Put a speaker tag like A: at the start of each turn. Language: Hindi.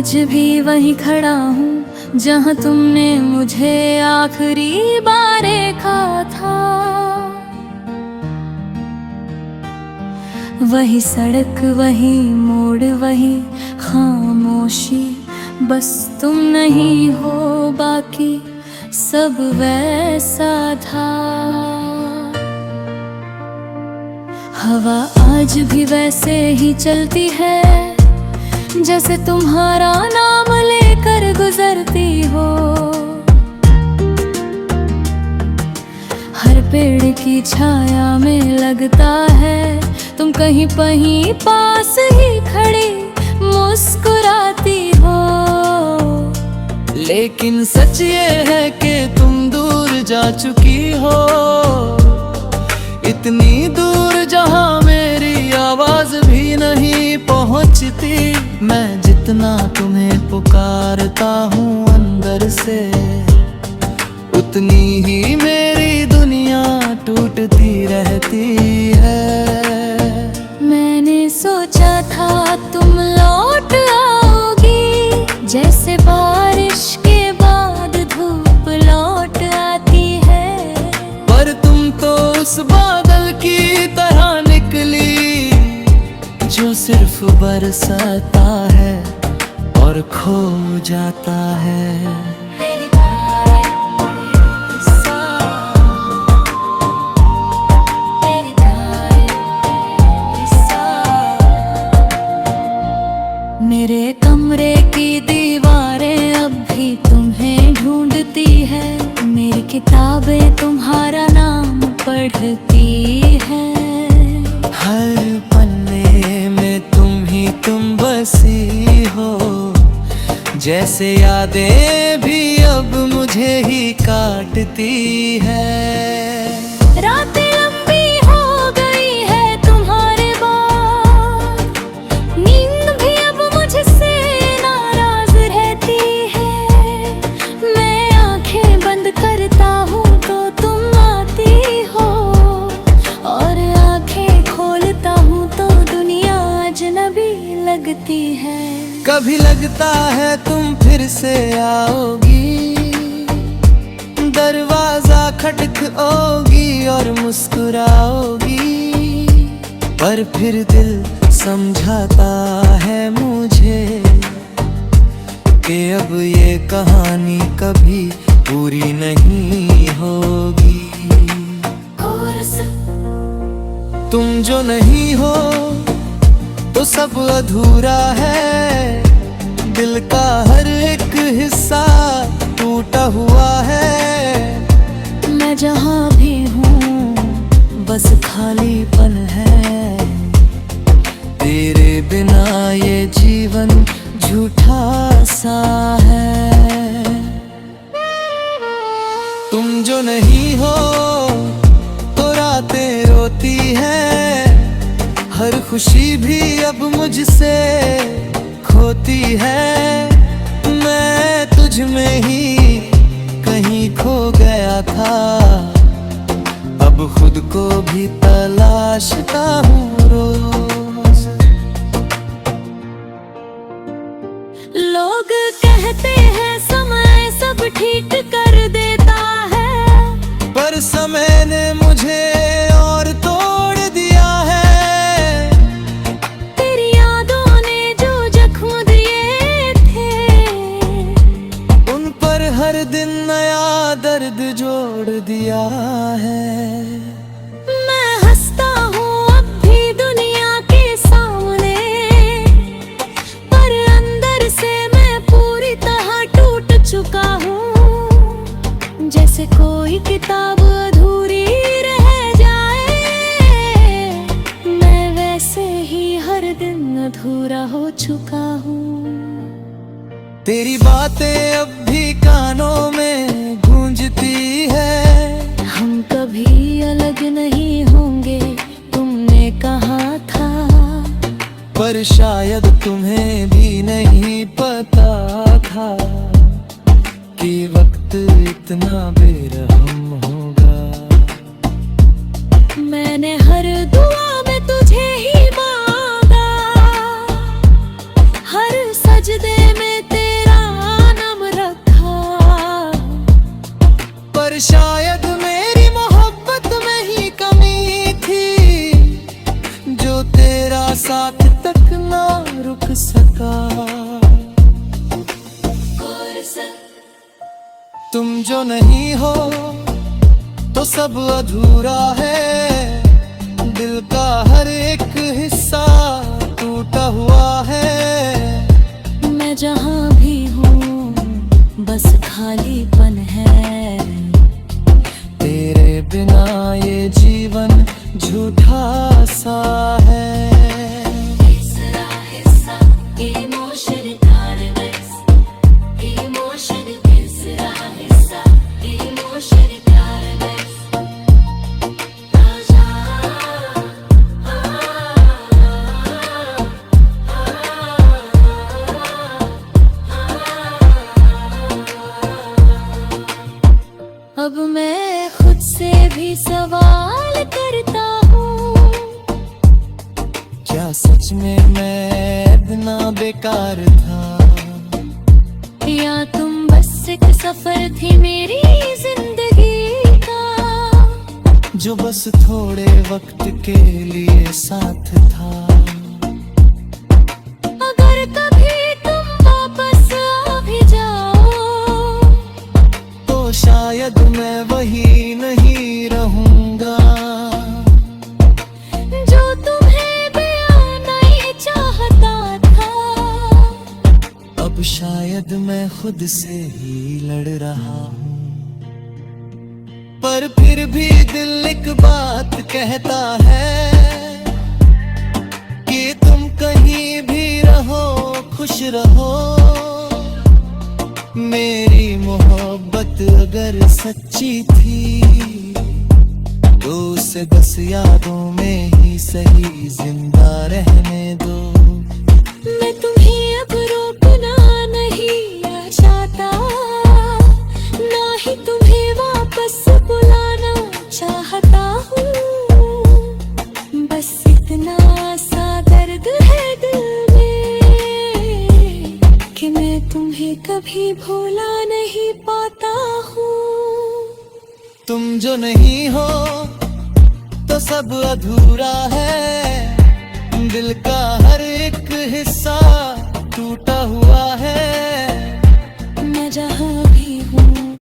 A: आज भी वहीं खड़ा हूँ जहाँ तुमने मुझे आखिरी बार देखा था। वही सड़क, वही मोड़, वही खामोशी, बस तुम नहीं हो, बाकी सब वैसा था। हवा आज भी वैसे ही चलती है जैसे तुम्हारा नाम लेकर गुजरती हो। हर पेड़ की छाया में लगता है तुम कहीं कहीं पास ही खड़ी मुस्कुराती हो।
B: लेकिन सच ये है कि तुम दूर जा चुकी हो, इतनी दूर जहां मेरी आवाज भी नहीं पहुंचती। मैं जितना तुम्हें पुकारता हूँ अंदर से, उतनी ही मेरी दुनिया टूटती रहती है।
A: मैंने सोचा था तुम लौट आओगी, जैसे बारिश के बाद धूप लौट आती है।
B: पर तुम तो उस बादल की तरह निकली जो सिर्फ बरसाता है और खो जाता है।
A: मेरे कमरे की दीवारें अब भी तुम्हें ढूंढती है, मेरी किताबें तुम्हारा नाम पढ़ती है।
B: हर पन्ने में तुम बसी हो, जैसे यादें भी अब मुझे ही काटती है।
A: रातें लंबी हो गई है तुम्हारे बाद, नींद भी अब मुझसे नाराज रहती है। मैं आंखें बंद करता हूँ तो तुम आती हो, और आंखें खोलता हूँ तो दुनिया अजनबी लगती है।
B: कभी लगता है तुम फिर से आओगी, दरवाजा खटखओगी और मुस्कुराओगी। पर फिर दिल समझाता है मुझे कि अब ये कहानी कभी पूरी नहीं होगी। तुम जो नहीं हो तो सब अधूरा है, दिल का हर एक हिस्सा टूटा हुआ है।
A: मैं जहाँ भी हूँ बस खालीपन है,
B: तेरे बिना ये जीवन झूठा सा है। तुम जो नहीं हो तो रातें रोती हैं, हर खुशी भी अब मुझसे खोती है। मैं तुझ में ही कहीं खो गया था, अब खुद को भी तलाशता हूँ रोज।
A: लोग कहते हैं समय सब ठीक कर देता है,
B: पर समय ने मुझे और तोड़ दिया है।
A: तेरी यादों ने जो जख्म दिए थे,
B: उन पर हर दिन नया दर्द जोड़ दिया है।
A: मैं हंसता हूँ अब भी दुनिया के सामने, पर अंदर से मैं पूरी तरह टूट चुका हूँ। जैसे कोई किताब अधूरी रह जाए, मैं वैसे ही हर दिन अधूरा हो चुका हूँ।
B: तेरी बातें अब भी कानों में गूंजती है,
A: हम कभी अलग नहीं होंगे तुमने कहा था।
B: पर शायद तुम्हें भी नहीं पता था कि वक्त इतना बेरहम होगा।
A: मैंने हर दुआ में तुझे ही मांगा, हर सजदे में
B: तुम जो नहीं हो तो सब अधूरा है, दिल का हर एक हिस्सा टूटा हुआ है।
A: मैं जहाँ भी हूँ बस खालीपन है,
B: तेरे बिना ये जीवन झूठा सा है।
A: अब मैं खुद से भी सवाल करता हूँ,
B: क्या सच में मैं इतना बेकार था,
A: या तुम बस एक सफर थी मेरी जिंदगी का,
B: जो बस थोड़े वक्त के लिए साथ था।
A: अगर कभी तुम वापस आ भी जाओ
B: तो शायद मैं वही नहीं रहूंगा,
A: जो तुम्हें भी नहीं चाहता था।
B: अब शायद मैं खुद से ही लड़ रहा हूँ, पर फिर भी दिल एक बात कहता है कि तुम कहीं भी रहो खुश रहो। मेरी मोहब्बत अगर सच्ची थी तो उसे 10 यादों में ही सही जिंदा रहने दो।
A: मैं तुम्हें अब रोकना नहीं चाहता, ना ही तुम्हें वापस बुलाना चाहता हूँ। बस इतना सा दर्द है दिल में कि मैं तुम्हें कभी भूला नहीं पाता हूँ।
B: तुम जो नहीं हो तो सब अधूरा है, दिल का हर एक हिस्सा टूटा हुआ है।
A: मैं जहाँ